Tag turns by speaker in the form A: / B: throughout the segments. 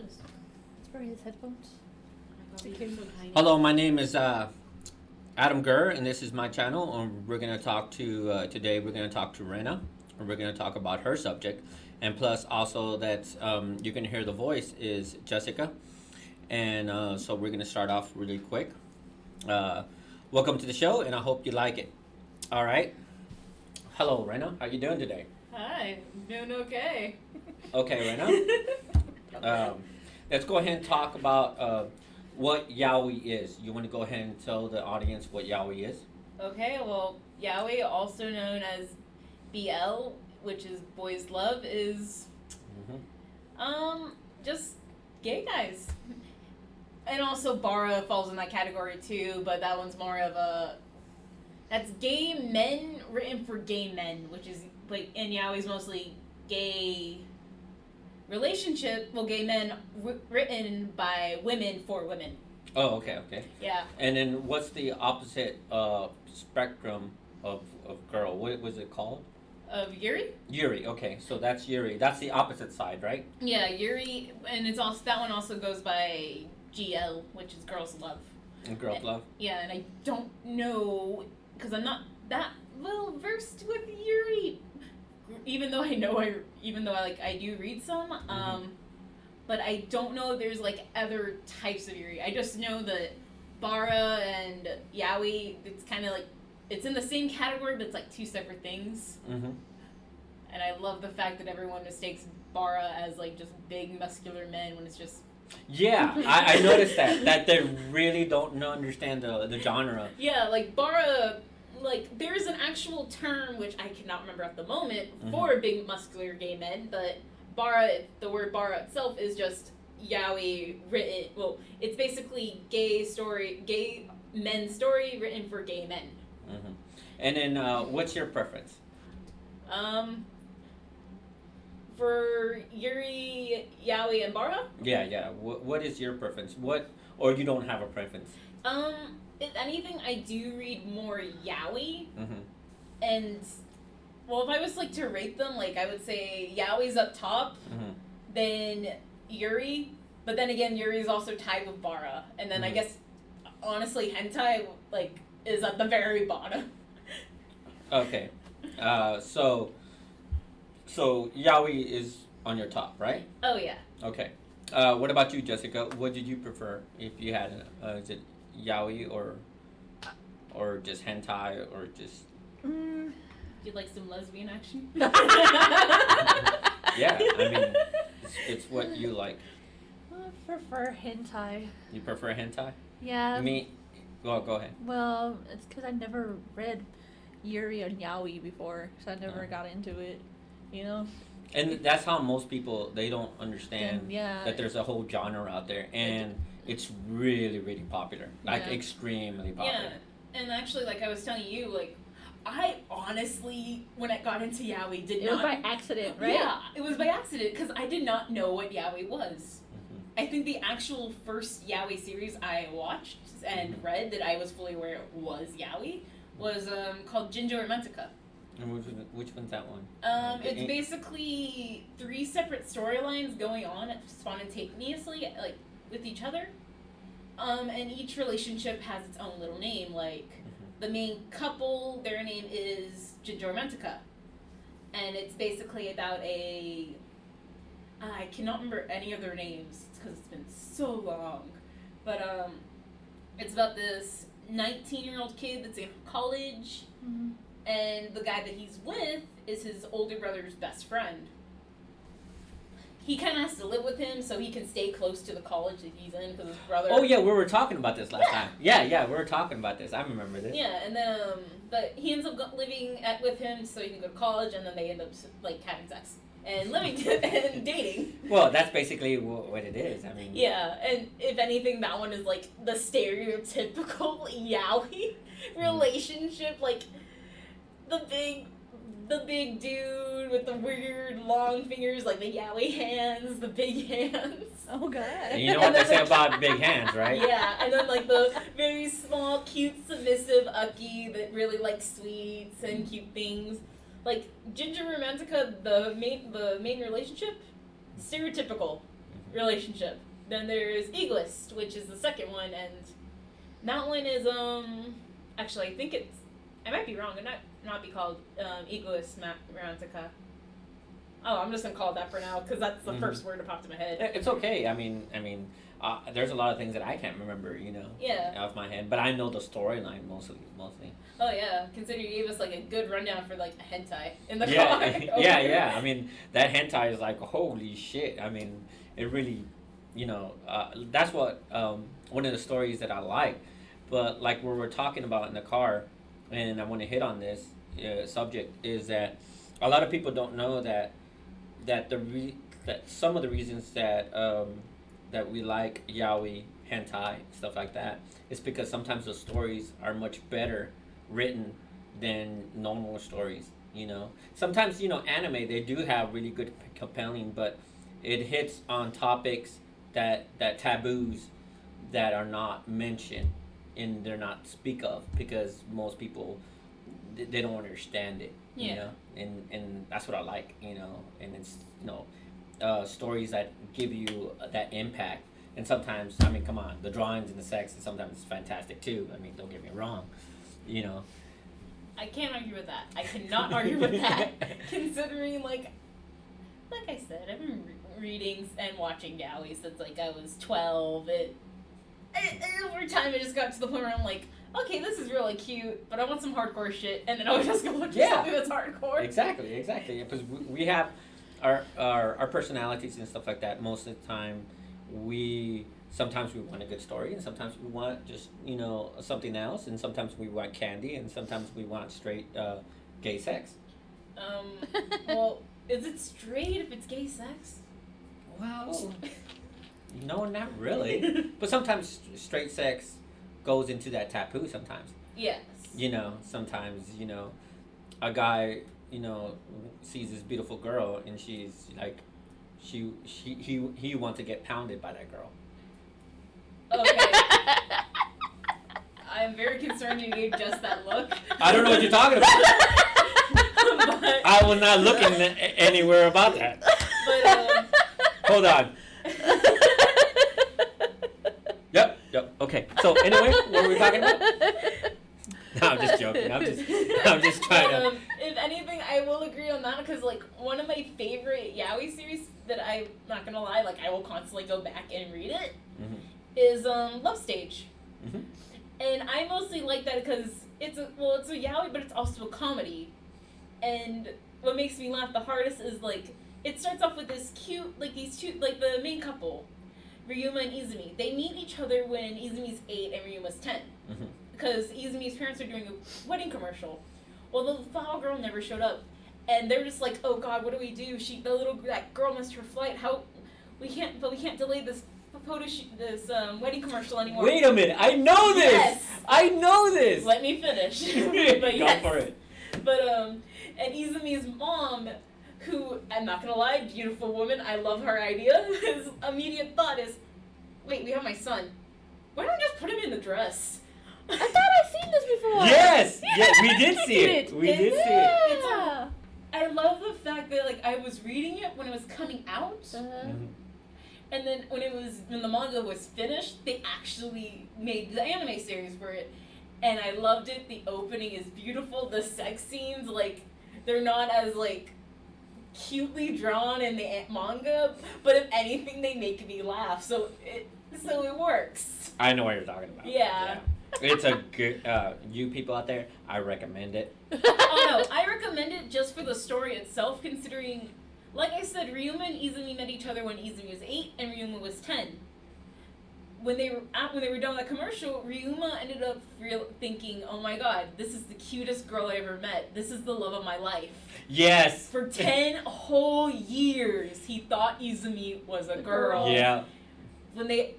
A: does.
B: Let's wear his headphones.
C: Hello, my name is Adam Gurr, and this is my channel. And we're gonna talk to today. We're gonna talk to Rena, and we're gonna talk about her subject, and plus also that you can hear the voice is Jessica, and so we're gonna start off really quick. Welcome to the show, and I hope you like it. All right. Hello, Rena. How you doing today?
A: Hi, I'm doing okay.
C: Okay, Rena. Let's go ahead and talk about what yaoi is. You want to go ahead and tell the audience what yaoi is?
A: Okay, well, yaoi, also known as BL, which is boys love, is just gay guys. And also bara falls in that category too, but that one's more of a that's gay men written for gay men, which is like in yaoi's mostly gay relationship, well, gay men written by women for women.
C: Oh, okay.
A: Yeah.
C: And then what's the opposite spectrum of girl? What was it called?
A: Of Yuri?
C: Yuri. Okay, so that's Yuri. That's the opposite side, right?
A: Yeah, Yuri, and it's also that one also goes by GL, which is girls love.
C: And girls love.
A: Yeah, and I don't know because I'm not that well versed with Yuri. Even though I do read some, but I don't know if there's like other types of Yuri. I just know that bara and yaoi, it's kind of like it's in the same category, but it's like two separate things.
C: Mm-hmm.
A: And I love the fact that everyone mistakes bara as like just big muscular men when it's just.
C: Yeah, I noticed that they really don't understand the genre.
A: Yeah, like bara. Like, there's an actual term, which I cannot remember at the moment, for big muscular gay men, but the word bara itself is just yaoi written, well, it's basically gay men's story written for gay men.
C: Mm-hmm. And then, what's your preference?
A: For Yuri, yaoi, and bara?
C: Yeah. What is your preference? Or you don't have a preference?
A: If anything, I do read more yaoi,
C: Mm-hmm.
A: and well, if I was like to rate them, like I would say yaoi's up top, then Yuri, but then again, Yuri is also tied with bara, and then I guess honestly, hentai like is at the very bottom.
C: Okay, so yaoi is on your top, right?
A: Oh yeah.
C: Okay. What about you, Jessica? What did you prefer if you had? Is it yaoi or just hentai or just?
A: You like some lesbian action?
C: Yeah, I mean, it's what you like.
B: I prefer hentai.
C: You prefer hentai?
B: Yeah.
C: Me? Well, go ahead.
B: Well, it's because I never read Yuri and yaoi before, so I never got into it. You know.
C: And that's how most people, they don't understand
B: Yeah.
C: that there's a whole genre out there, and it's really, really popular, like extremely popular.
A: Yeah, and actually, like I was telling you, like I honestly, when I got into yaoi,
B: It was by accident, right?
A: Yeah, it was by accident because I did not know what yaoi was. I think the actual first yaoi series I watched and read that I was fully aware was yaoi was called Jinjo Romantica.
C: And which one's that one?
A: It's basically 3 separate storylines going on spontaneously, like with each other. And each relationship has its own little name. Like the main couple, their name is Jinjo Romantica, and it's basically about I cannot remember any of their names because it's been so long, but it's about this 19-year-old kid that's in college. And the guy that he's with is his older brother's best friend. He kind of has to live with him so he can stay close to the college that he's in because his brother...
C: Oh, yeah, we were talking about this last time. Yeah, we were talking about this. I remember this.
A: Yeah, and then, but he ends up living with him so he can go to college, and then they end up, like, having sex. And living and dating.
C: Well, that's basically what it is. I mean...
A: Yeah, and if anything, that one is, like, the stereotypical yaoi relationship, like... The big dude with the weird long fingers, like the yaoi hands, the big hands.
B: Oh god.
C: And you know what they say about big hands, right?
A: Yeah, and then like the very small, cute, submissive Uki that really likes sweets and cute things. Like Ginger Romantica, the main relationship, stereotypical. relationship. Then there's Egoist, which is the second one, and that one is actually I think I might be wrong. It might not be called Egoist Romantica. Oh, I'm just gonna call it that for now because that's the first word that popped in my head.
C: It's okay. I mean, there's a lot of things that I can't remember, off my head, but I know the storyline mostly.
A: Oh yeah, consider you gave us like a good rundown for like a hentai in the
C: Yeah,
A: car.
C: yeah. I mean, that hentai is like holy shit. I mean, it really, that's what one of the stories that I like. But like what we're talking about in the car, and I want to hit on this subject is that a lot of people don't know that that some of the reasons that that we like yaoi, hentai, stuff like that is because sometimes the stories are much better written than normal stories. Sometimes anime they do have really good compelling, but it hits on topics that taboos that are not mentioned and they're not speak of because most people they don't understand it. And that's what I like. And it's stories that give you that impact. And sometimes, I mean, come on, the drawings and the sex, and sometimes it's fantastic too. I mean, don't get me wrong,
A: I can't argue with that. I cannot argue with that. Considering, like I said, I've been reading and watching yaoi since like I was 12. Over time, it just got to the point where I'm like, okay, this is really cute, but I want some hardcore shit, and then I was just gonna look for something that's hardcore.
C: Exactly. Because we have our personalities and stuff like that. Most of the time, sometimes we want a good story, and sometimes we want just something else, and sometimes we want candy, and sometimes we want straight gay sex.
A: Well, is it straight if it's gay sex?
C: Well, no, not really. But sometimes straight sex goes into that taboo. Sometimes.
A: Yes.
C: Sometimes a guy sees this beautiful girl, and she's like, he wants to get pounded by that girl.
A: Okay. I'm very concerned you gave just that look.
C: I don't know what you're talking about.
A: But,
C: I was not looking anywhere about that.
A: But
C: Hold on. Yep. Okay. So anyway, what were we talking about? No, I'm just joking. I'm just trying to.
A: If anything, I will agree on that because like one of my favorite yaoi series that I'm not gonna lie, like I will constantly go back and read it, is Love Stage, and I mostly like that because it's a yaoi, but it's also a comedy, and what makes me laugh the hardest is like it starts off with this cute these two the main couple, Ryuma and Izumi. They meet each other when Izumi's 8 and Ryuma's 10. Because Izumi's parents are doing a wedding commercial. Well, the flower girl never showed up, and they're just like, "Oh God, what do we do? That girl missed her flight. We can't delay this photo shoot, this wedding commercial anymore."
C: Wait a minute, I know this.
A: Yes.
C: I know this.
A: Let me finish. But
C: Go for it.
A: But and Izumi's mom, who I'm not gonna lie, beautiful woman. I love her idea. His immediate thought is, "Wait, we have my son. Why don't we just put him in the dress?"
B: I thought I'd seen this before.
C: Yes, we did see it. We did see it.
B: Yeah.
A: I love the fact that like I was reading it when it was coming out, and then when the manga was finished, they actually made the anime series for it, and I loved it. The opening is beautiful. The sex scenes, like they're not as like cutely drawn in the manga, but if anything, they make me laugh. So it works.
C: I know what you're talking about.
A: Yeah.
C: It's a good, you people out there, I recommend it.
A: Oh no, I recommend it just for the story itself, considering, like I said, Ryuma and Izumi met each other when Izumi was 8 and Ryuma was 10. When they were done with that commercial, Ryuma ended up thinking, "Oh my God, this is the cutest girl I ever met. This is the love of my life."
C: Yes.
A: For 10 whole years, he thought Izumi was a girl.
C: Yeah.
A: When the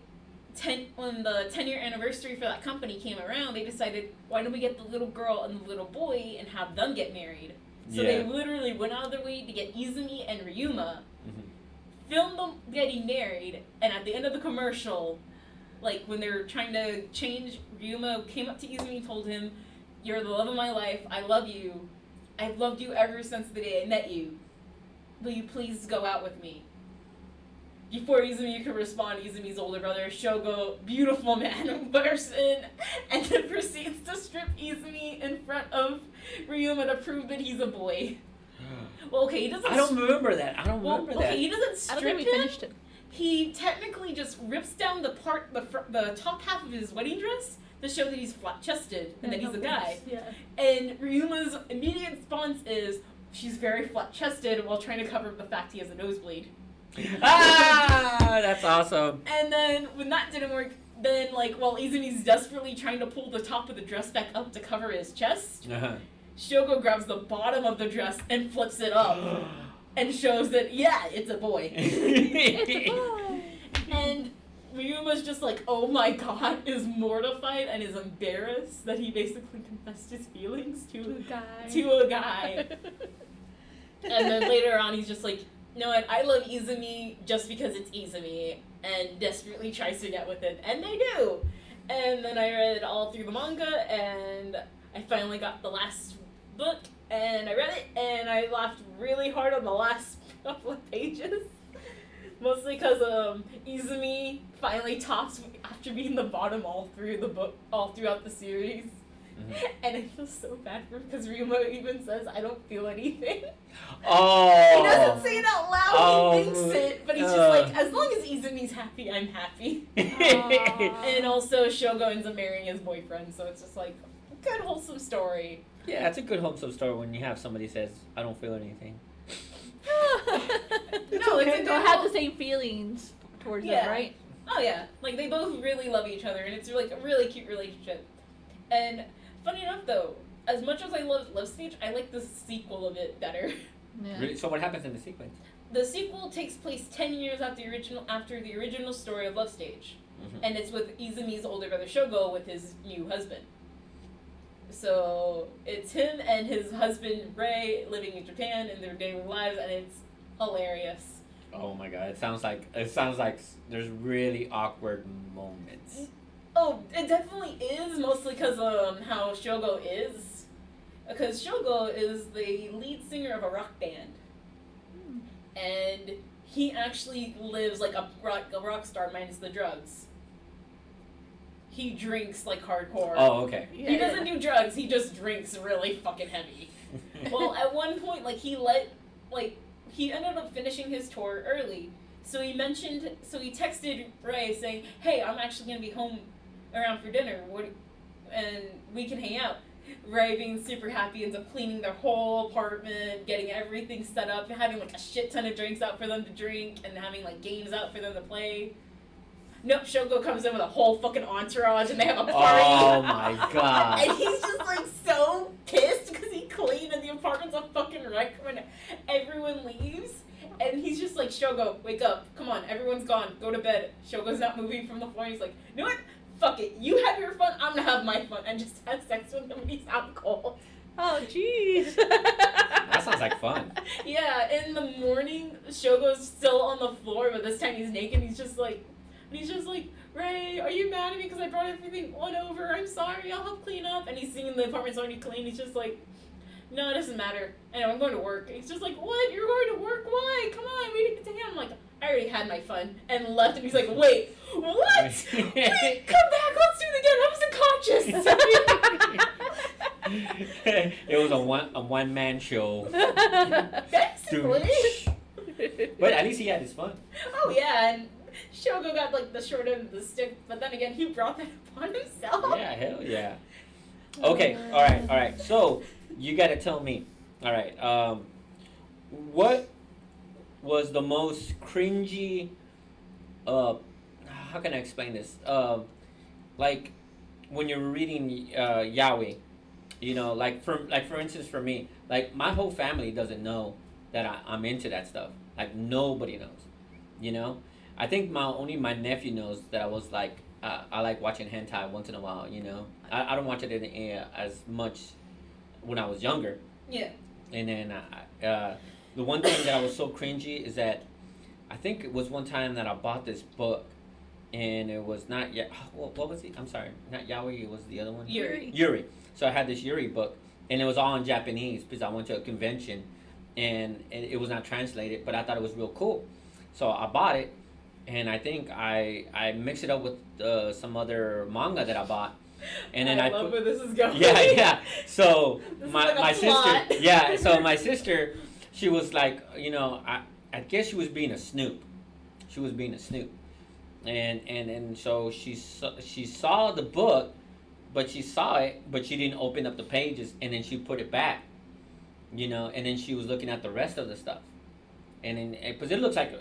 A: 10-year anniversary for that company came around, they decided, why don't we get the little girl and the little boy and have them get married? So they literally went out of their way to get Izumi and Ryuma, filmed them getting married, and at the end of the commercial, like when they were trying to change, Ryuma came up to Izumi and told him, "You're the love of my life. I love you. I've loved you ever since the day I met you. Will you please go out with me?" before Izumi could respond, Izumi's older brother, Shogo, beautiful man, bursts in and then proceeds to strip Izumi in front of Ryuma to prove that he's a boy. Well, okay, he doesn't.
C: I don't remember that.
A: Okay, he doesn't strip
B: I don't think we finished it.
A: He technically just rips down the top half of his wedding dress to show that he's flat-chested and that he's a guy.
B: Yeah.
A: And Ryuma's immediate response is, she's very flat-chested while trying to cover up the fact he has a nosebleed.
C: That's awesome.
A: And then when that didn't work, then while Izumi's desperately trying to pull the top of the dress back up to cover his chest, Shogo grabs the bottom of the dress and flips it up and shows that it's a boy.
B: It's a boy.
A: And Ryuma's just like, oh my god, is mortified and is embarrassed that he basically confessed his feelings to a guy. And then later on he's just like, you know what, I love Izumi just because it's Izumi, and desperately tries to get with it, and they do. And then I read all through the manga, and I finally got the last book, and I read it, and I laughed really hard on the last couple of pages. Mostly because Izumi finally tops after being the bottom all through the book, all throughout the series. Mm-hmm. And I feel so bad for him because Ryuma even says, I don't feel anything.
C: Oh.
A: He doesn't say it out loud, he thinks it, but he's just like, as long as Izumi's happy, I'm happy. And also Shogo ends up marrying his boyfriend, so it's just like, good wholesome story.
C: Yeah, it's a good wholesome story when you have somebody says, I don't feel anything.
A: No,
B: they don't have the same feelings towards them, right?
A: Oh yeah, they both really love each other, and it's a really cute relationship. And funny enough, though, as much as I love Love Stage, I like the sequel of it better.
C: Yeah. Really? So what happens in the sequence?
A: The sequel takes place 10 years after the original story of Love Stage, and it's with Izumi's older brother Shogo with his new husband. So it's him and his husband Ray living in Japan in their daily lives, and it's hilarious.
C: Oh my god! It sounds like there's really awkward moments.
A: Oh, it definitely is, mostly because how Shogo is. Because Shogo is the lead singer of a rock band, and he actually lives like a rock star minus the drugs. He drinks like hardcore.
C: Oh, okay.
A: Yeah, he doesn't do drugs, he just drinks really fucking heavy. Well, at one point, he ended up finishing his tour early. So he texted Ray saying, hey, I'm actually going to be home around for dinner, and we can hang out. Ray, being super happy, ends up cleaning their whole apartment, getting everything set up, having a shit ton of drinks out for them to drink, and having games out for them to play. Nope, Shogo comes in with a whole fucking entourage and they have a party.
C: Oh my god.
A: And he's just so pissed because he cleaned and the apartment's a fucking wreck when everyone leaves. And he's just like, Shogo, wake up. Come on, everyone's gone. Go to bed. Shogo's not moving from the floor. He's like, you know what? Fuck it. You have your fun. I'm gonna have my fun. And just have sex with him when he's out cold.
B: Oh, jeez.
C: That sounds like fun.
A: Yeah, in the morning, Shogo's still on the floor, but this time he's naked. He's just like, Ray, are you mad at me because I brought everything on over? I'm sorry, I'll help clean up. And he's seeing the apartment's already clean. He's just like, no, it doesn't matter. Anyway, I'm going to work. He's just like, what? You're going to work? Why? Come on, we didn't get to hang out. I'm like, I already had my fun. And left, and he's like, wait, what? Wait, come back, let's do it again. I was unconscious.
C: It was a one-man show.
A: Basically.
C: But at least he had his fun.
A: Oh, yeah, and Shogo got the short end of the stick, but then again, he brought that upon himself.
C: Yeah, hell yeah. Okay, all right. So you gotta tell me. All right. What was the most cringy? How can I explain this? When you're reading yaoi, for instance, for me, my whole family doesn't know that I'm into that stuff. Nobody knows. I think only my nephew knows that I was I like watching hentai once in a while, I don't watch it as much when I was younger.
A: Yeah.
C: And then the one thing that I was so cringy is that I think it was one time that I bought this book, and it was not what was it? I'm sorry, not yaoi. It was the other one. Yuri. So I had this Yuri book, and it was all in Japanese because I went to a convention, and it was not translated, but I thought it was real cool. So I bought it, and I think I mixed it up with some other manga that I bought, and then
A: I love where this is going.
C: Yeah. So
A: This is
C: my
A: like a
C: my
A: plot.
C: sister, yeah. So my sister, she was like, I guess she was being a snoop. She was being a snoop, and so she saw the book, but she saw it, but she didn't open up the pages, and then she put it back, and then she was looking at the rest of the stuff. And then, because it looks like,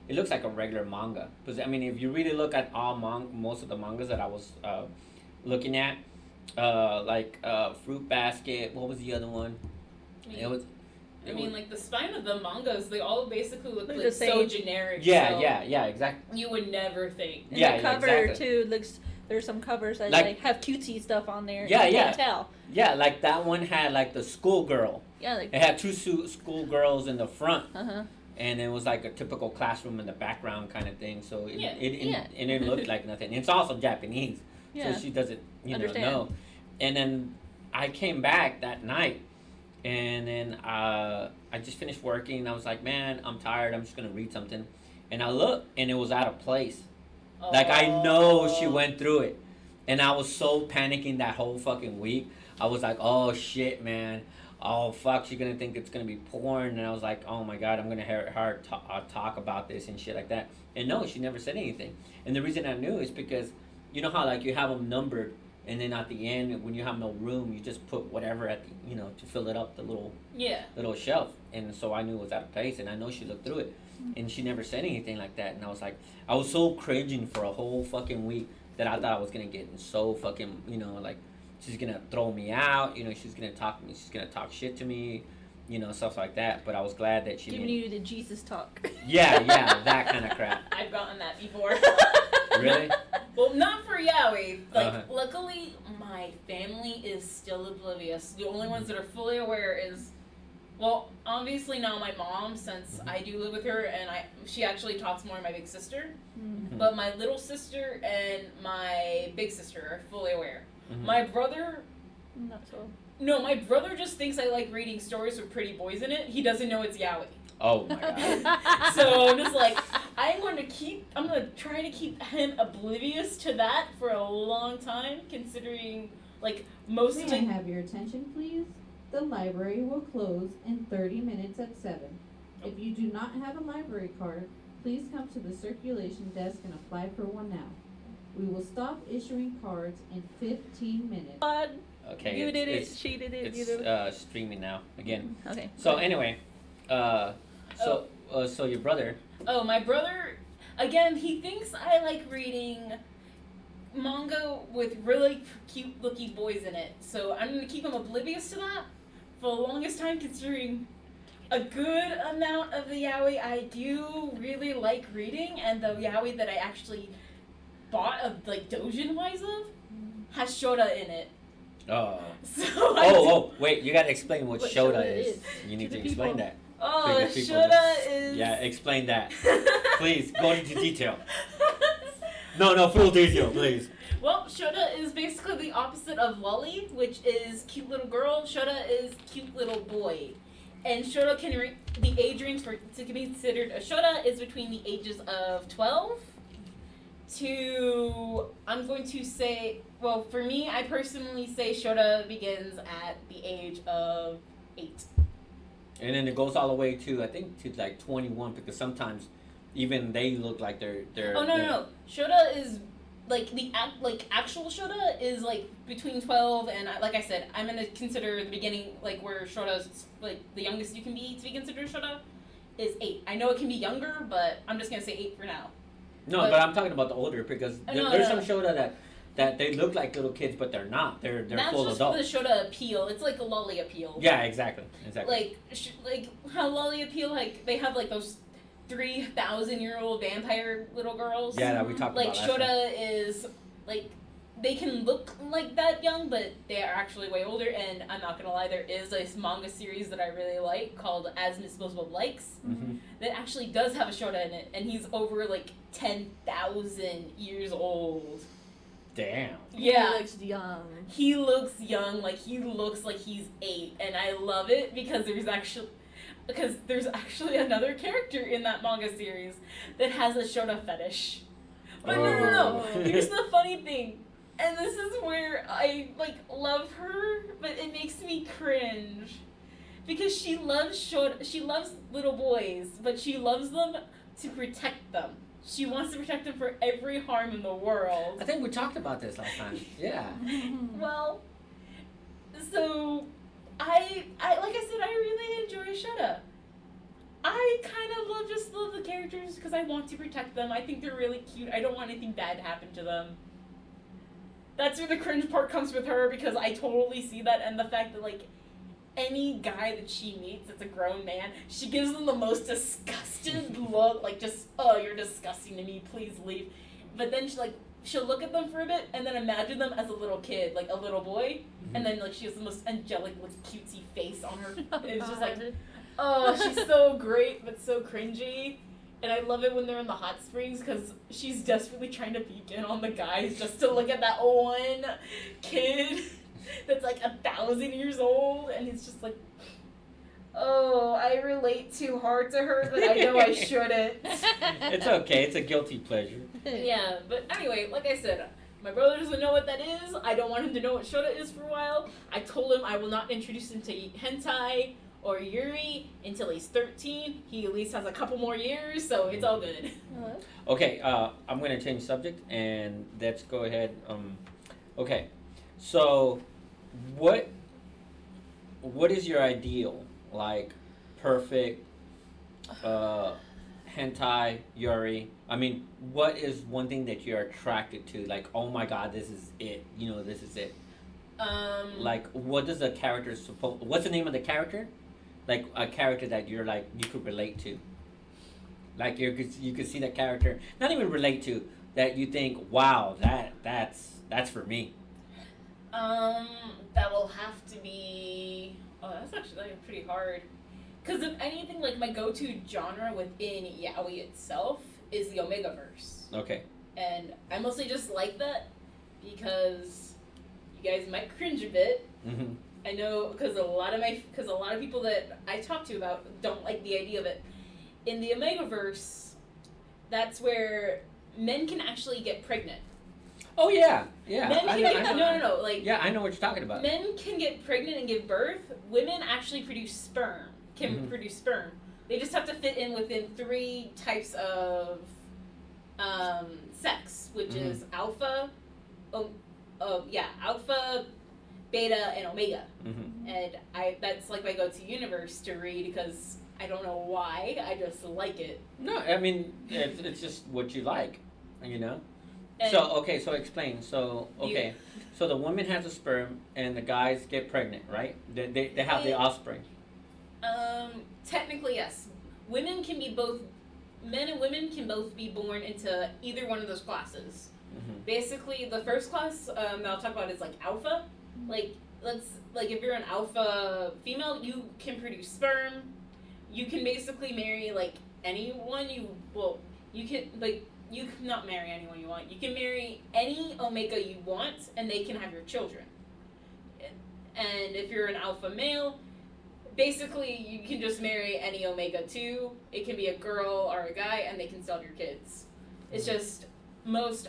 C: it looks like a regular manga. Because if you really look at most of the mangas that I was looking at, like Fruit Basket. What was the other one?
A: Like the spine of the mangas, they all basically look
B: They're
A: like
B: the same.
A: so generic.
C: Yeah,
A: so
C: yeah, exactly.
A: You would never think.
B: And
C: Yeah,
B: the cover
C: exactly.
B: too looks. There's some covers that
C: Like-
B: have cutesy stuff on there.
C: Yeah,
B: you
C: yeah.
B: can't tell.
C: Yeah, like that one had like the schoolgirl.
B: Yeah, like
C: It had two schoolgirls in the front,
B: uh-huh.
C: and it was like a typical classroom in the background kind of thing. So
A: Yeah.
C: and it looked like nothing. It's also Japanese,
B: Yeah.
C: so she doesn't
B: Understand.
C: know. And then I came back that night, and then I just finished working. And I was like, man, I'm tired. I'm just gonna read something. And I looked, and it was out of place. Like I know she went through it, and I was so panicking that whole fucking week. I was like, oh shit, man. Oh fuck, she's gonna think it's gonna be porn, and I was like, oh my god, I'm gonna hear her talk about this and shit like that. And no, she never said anything. And the reason I knew is because you know how like you have them numbered, and then at the end when you have no room, you just put whatever at the to fill it up the little shelf. And so I knew it was out of place, and I know she looked through it, and she never said anything like that. And I was like, I was so cringing for a whole fucking week that I thought I was gonna get so fucking like. She's gonna throw me out, she's gonna talk shit to me, stuff like that. But I was glad that she
B: Giving
C: didn't.
B: you the Jesus talk.
C: Yeah, that kind of crap.
A: I've gotten that before.
C: Really?
A: Well, not for yaoi.
C: Uh-huh.
A: Luckily, my family is still oblivious. The only ones that are fully aware is, well, obviously now my mom, since I do live with her, and she actually talks more to my big sister.
B: Mm.
A: But my little sister and my big sister are fully aware.
C: Mhm.
A: My brother,
B: Not so.
A: no, my brother just thinks I like reading stories with pretty boys in it. He doesn't know it's yaoi.
C: Oh my god.
A: So I'm just like, I'm going to try to keep him oblivious to that for a long time, considering, like, most
D: May I have your attention, please? The library will close in 30 minutes at 7. If you do not have a library card, please come to the circulation desk and apply for one now. We will stop issuing cards in 15 minutes.
B: God,
C: Okay.
B: you did it.
C: It's,
B: She did it. You
C: it's
B: did it.
C: streaming now again.
B: Okay.
C: So anyway, so your brother.
A: Oh, my brother, again, he thinks I like reading manga with really cute looking boys in it. So I'm going to keep him oblivious to that for the longest time, considering a good amount of the yaoi I do really like reading, and the yaoi that I actually bought of like doujin wise of has shota in it.
C: Oh.
A: So
C: Wait! You gotta explain what
B: What
C: shota
B: shota
C: is.
B: is.
C: You need
B: To
C: to
B: the
C: explain
B: people.
C: that.
A: Oh,
C: Because people
A: shota is
C: Yeah, explain that. Please go into detail. No, full detail, please.
A: Well, shota is basically the opposite of lolly, which is cute little girl. Shota is cute little boy. And shota the age range for to be considered a shota is between the ages of 12 to, I'm going to say, well, for me, I personally say shota begins at the age of 8.
C: And then it goes all the way to I think to like 21 because sometimes even they look like they're.
A: Oh no! Shota is like actual shota is like between 12 and like I said, I'm gonna consider the beginning like where shota's like the youngest you can be to be considered shota is 8. I know it can be younger, but I'm just gonna say 8 for now.
C: No, but I'm talking about the older because there's some shota that they look like little kids, but they're not. They're
A: That's
C: full
A: just
C: adults.
A: for the shota appeal. It's like a lolly appeal.
C: Yeah, exactly.
A: Like how lolly appeal, like they have like those 3,000-year-old vampire little girls.
C: Yeah, that we talked
A: Like
C: about last time.
A: shota is like they can look like that young, but they are actually way older. And I'm not gonna lie, there is a manga series that I really like called As Miss Bob Likes that actually does have a shota in it, and he's over like 10,000 years old.
C: Damn.
A: Yeah.
B: He looks young.
A: He looks young, like he looks like he's 8, and I love it because there's actually, because there's actually another character in that manga series that has a Shota fetish. But no.
C: Oh.
A: Here's the funny thing. And this is where I love her, but it makes me cringe. Because she loves little boys, but she loves them to protect them. She wants to protect them for every harm in the world.
C: I think we talked about this last time. Yeah.
A: Well, so I like I said, I really enjoy Shota. I kind of just love the characters because I want to protect them. I think they're really cute. I don't want anything bad to happen to them. That's where the cringe part comes with her, because I totally see that, and the fact that any guy that she meets that's a grown man, she gives them the most disgusted look, just, oh, you're disgusting to me, please leave. But then she'll look at them for a bit and then imagine them as a little kid, a little boy, and then she has the most angelic, cutesy face on her. And it's just oh, she's so great but so cringy. And I love it when they're in the hot springs, because she's desperately trying to peek in on the guys just to look at that one kid that's 1,000 years old, and he's just oh, I relate too hard to her, but I know I shouldn't.
C: It's okay. It's a guilty pleasure.
A: Yeah, but anyway, like I said, my brother doesn't know what that is. I don't want him to know what Shota is for a while. I told him I will not introduce him to hentai or Yuri until he's 13. He at least has a couple more years, so it's all good.
C: Okay, I'm going to change subject, and let's go ahead. Okay, so what is your ideal, perfect hentai Yuri? I mean, what is one thing that you're attracted to? Oh my god, this is it. This is it. What does the character what's the name of the character? A character that you're you could relate to. You could see that character, not even relate to, that you think, wow, that's for me.
A: That will have to be. Oh, that's actually pretty hard. Because if anything, my go-to genre within yaoi itself is the Omegaverse.
C: Okay.
A: And I mostly just like that because you guys might cringe a bit.
C: Mm-hmm.
A: I know, because a lot of people that I talk to about don't like the idea of it. In the Omegaverse, that's where men can actually get pregnant.
C: Oh yeah.
A: Men can no.
C: Yeah, I know what you're talking about.
A: Men can get pregnant and give birth. Women actually produce sperm. Produce sperm. They just have to fit in within 3 types of sex, which is alpha, alpha, beta, and omega.
C: Mm-hmm.
A: And that's my go-to universe to read, because I don't know why, I just like it.
C: No, I mean it's just what you like, And so explain. So so the woman has a sperm and the guys get pregnant, right? They have the offspring.
A: Technically yes. Men and women can both be born into either one of those classes.
C: Mm-hmm.
A: Basically, the first class that I'll talk about is alpha. If you're an alpha female, you can produce sperm. You can basically marry anyone you can not marry anyone you want. You can marry any omega you want, and they can have your children. And if you're an alpha male, basically you can just marry any omega too. It can be a girl or a guy, and they can still have your kids. It's just most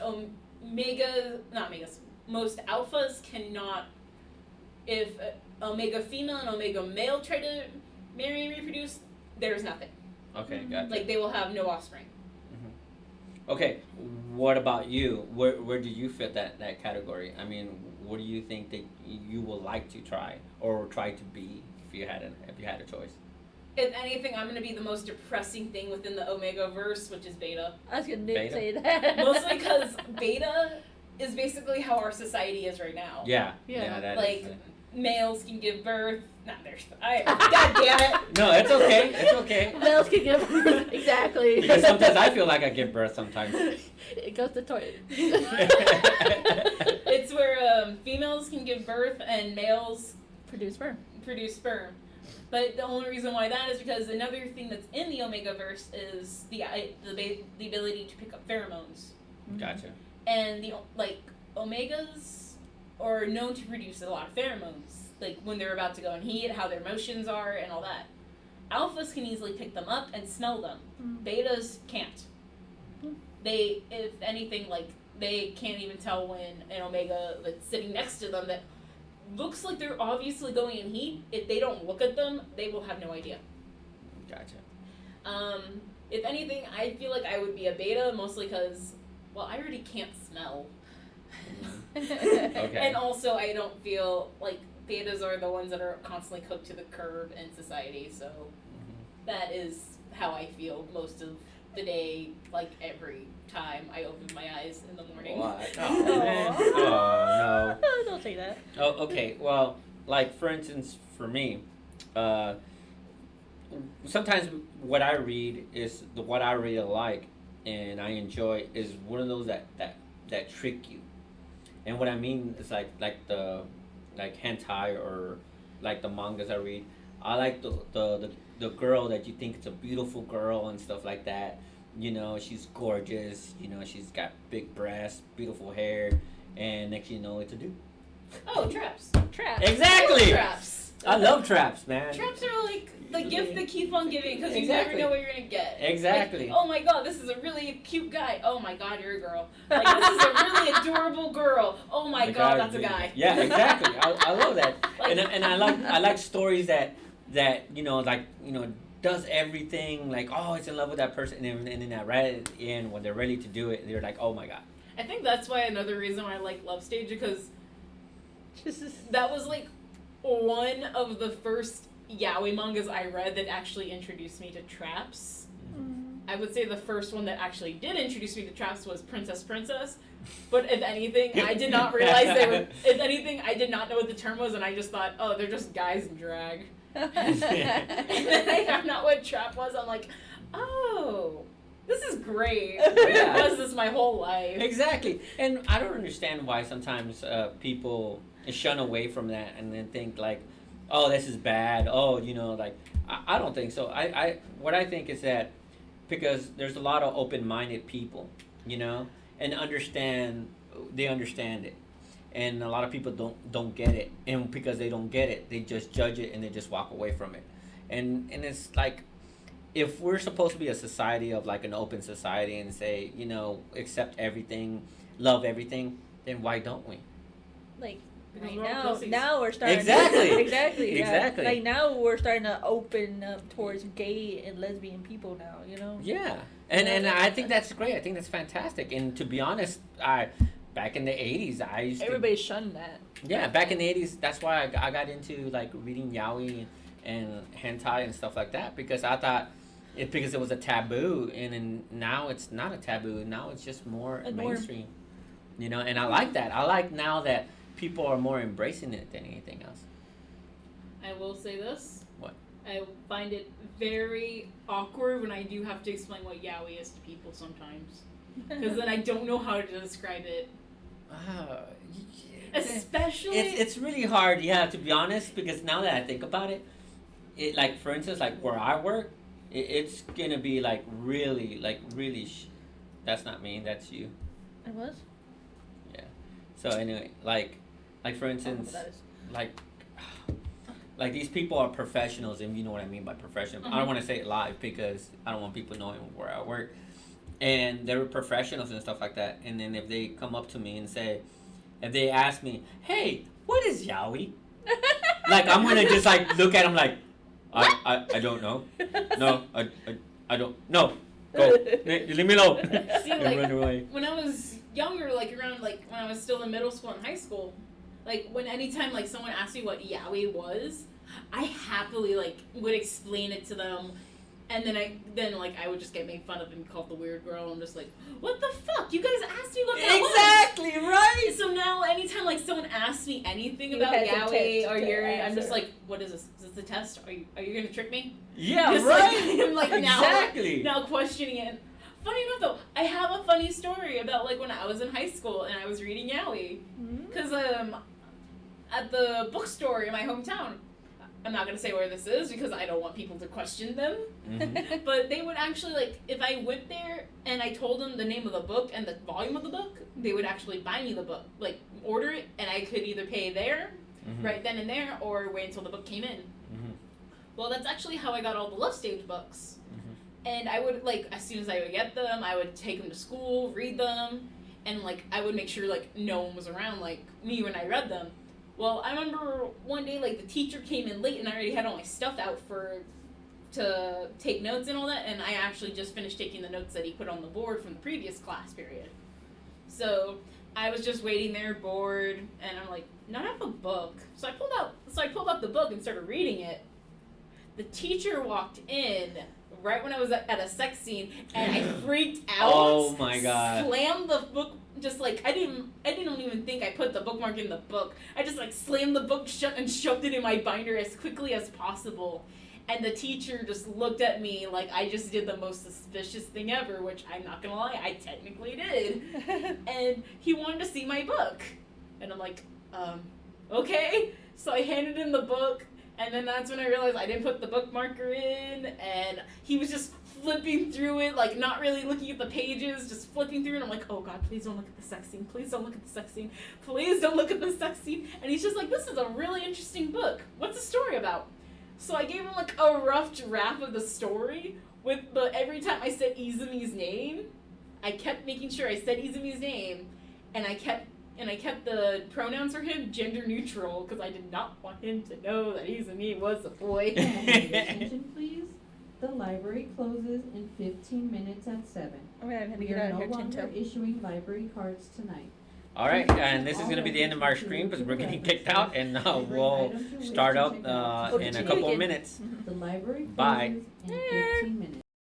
A: most alphas cannot. If omega female and omega male try to marry and reproduce, there's nothing.
C: Okay, gotcha.
A: They will have no offspring.
C: Mm-hmm. Okay, what about you? Where do you fit that category? I mean, what do you think that you would like to try or try to be if you had a choice?
A: If anything, I'm going to be the most depressing thing within the Omegaverse, which is beta.
B: I was going to say that.
A: Mostly because beta is basically how our society is right now.
C: Yeah.
A: Males can give birth. God damn it.
C: No, it's okay. It's okay.
B: Males can give birth. Exactly.
C: Because sometimes I feel like I give birth sometimes.
B: It goes to toilet.
A: It's where females can give birth and males
B: produce sperm.
A: But the only reason why that is because another thing that's in the Omegaverse is the ability to pick up pheromones.
C: Gotcha.
A: And the omegas are known to produce a lot of pheromones, when they're about to go in heat, how their motions are, and all that. alphas can easily pick them up and smell them.
B: Mm.
A: Betas can't.
B: Mm.
A: They, if anything, like they can't even tell when an omega that's sitting next to them that looks like they're obviously going in heat. If they don't look at them, they will have no idea.
C: Gotcha.
A: If anything, I feel like I would be a beta mostly because, well, I already can't smell.
C: Okay.
A: And also, I don't feel like betas are the ones that are constantly cooked to the curb in society, so that is how I feel most of the day, like every time I open my eyes in the morning.
C: What? Oh, man. Oh, no.
B: Don't say that.
C: Oh, okay. Well, like, for instance, for me, sometimes what I read is what I really like and I enjoy is one of those that trick you. And what I mean is like the hentai or like the mangas I read. I like the girl that you think it's a beautiful girl and stuff like that. You know, she's gorgeous. You know, she's got big breasts, beautiful hair, and next you know it's a dude.
A: Oh, traps.
B: Traps.
C: Exactly.
A: Traps.
C: I love traps, man.
A: Traps are like the gift that keep on giving because you
C: Exactly.
A: never know what you're gonna get.
C: Exactly.
A: Like, oh my god, this is a really cute guy. Oh my god, you're a girl. Like, this is a really adorable girl. Oh my
C: The
A: god,
C: guy-
A: that's a guy.
C: Yeah, exactly. I love that.
A: Like-
C: And I like stories that you know, like, you know, does everything like, oh, it's in love with that person, and then right at the end when they're ready to do it, they're like, oh my god.
A: I think that's why another reason why I like Love Stage because that was like one of the first yaoi mangas I read that actually introduced me to traps.
B: Mm.
A: I would say the first one that actually did introduce me to traps was Princess. But if anything, I did not realize they were. If anything, I did not know what the term was, and I just thought, oh, they're just guys in drag. And then I found out what trap was. I'm like, oh, this is great.
C: Yeah.
A: It was this my whole life.
C: Exactly. And I don't understand why sometimes people shun away from that and then think like, oh, this is bad. Oh, you know, like I don't think so. What I think is that because there's a lot of open-minded people, you know, and they understand it. And a lot of people don't get it, and because they don't get it, they just judge it and they just walk away from it. And it's like, if we're supposed to be a society of like an open society and say, you know, accept everything, love everything, then why don't we?
B: Like
A: Because
B: right
A: we're all
B: now,
A: pussies.
B: now we're starting.
C: Exactly.
B: Exactly. Yeah.
C: Exactly.
B: Like now we're starting to open up towards gay and lesbian people now. You know.
C: Yeah, and I think that's great. I think that's fantastic. And to be honest, back in the 80s, I used to,
B: Everybody shunned that.
C: yeah, back in the 80s, that's why I got into like reading yaoi and hentai and stuff like that, because I thought because it was a taboo, and then now it's not a taboo. Now it's just more
B: And more-
C: mainstream, you know. And I like that. I like now that people are more embracing it than anything else.
A: I will say this.
C: What?
A: I find it very awkward when I do have to explain what yaoi is to people sometimes. Because then I don't know how to describe it. Especially...
C: It's really hard, yeah, to be honest, because now that I think about it, like, for instance, like where I work, it's gonna be like really that's not me, that's you.
B: It was.
C: Yeah. So anyway, like for instance, like these people are professionals, and you know what I mean by professional. I don't want to say it live because I don't want people knowing where I work. And they're professionals and stuff like that. And then if they come up to me and say, if they ask me, hey, what is yaoi? Like, I'm gonna just like look at them like, I don't know. No, I don't. No, go. Leave me alone.
A: See,
C: And
A: like,
C: run away.
A: when I was younger, like around like when I was still in middle school and high school, like when anytime like someone asked me what yaoi was, I happily like would explain it to them, and then I would just get made fun of and called the weird girl. I'm just like, what the fuck? You guys asked me what that was.
C: Exactly right.
A: So now anytime like someone asks me anything
B: You
A: about
B: hesitate
A: yaoi or
B: to
A: yuri, I'm just
B: answer.
A: like, what is this? Is this the test? Are you gonna trick me?
C: Yeah,
A: Just
C: right.
A: Like, I'm like
C: Exactly.
A: now questioning it. Funny enough though, I have a funny story about like when I was in high school and I was reading yaoi.
B: Mm-hmm.
A: Cause at the bookstore in my hometown, I'm not gonna say where this is because I don't want people to question them.
C: Mhm.
A: But they would actually like if I went there and I told them the name of the book and the volume of the book, they would actually buy me the book, like order it, and I could either pay there,
C: Mhm.
A: right then and there, or wait until the book came in.
C: Mhm.
A: Well, that's actually how I got all the Love Stage books. And I would, like, as soon as I would get them, I would take them to school, read them, and, like, I would make sure, like, no one was around, like, me when I read them. Well, I remember one day, like, the teacher came in late, and I already had all my stuff out to take notes and all that, and I actually just finished taking the notes that he put on the board from the previous class period. So I was just waiting there, bored, and I'm like, no, I have a book. So I pulled out the book and started reading it. The teacher walked in right when I was at a sex scene, and I freaked out.
C: Oh my god!
A: Slammed the book, just like I didn't even think I put the bookmark in the book. I just like slammed the book shut and shoved it in my binder as quickly as possible. And the teacher just looked at me like I just did the most suspicious thing ever, which I'm not gonna lie, I technically did. And he wanted to see my book, and I'm like, okay. So I handed him the book. And then that's when I realized I didn't put the bookmarker in, and he was just flipping through it, like not really looking at the pages, just flipping through it. And I'm like, oh God, please don't look at the sex scene. Please don't look at the sex scene. Please don't look at the sex scene. And he's just like, this is a really interesting book. What's the story about? So I gave him like a rough draft of the story every time I said Izumi's name, I kept making sure I said Izumi's name, and I kept the pronouns for him gender neutral because I did not want him to know that Izumi was a boy.
D: Attention, please. The library closes in 15 minutes at 7.
B: Oh, yeah, I had to
D: We
B: get
D: are
B: out of
D: no
B: here,
D: longer
B: Tinto.
D: issuing library cards tonight.
C: All right, and this is going to be the end of our stream because we're getting kicked out, and we'll start up in a couple of minutes.
D: The library
C: Bye.
D: closes in 15 minutes.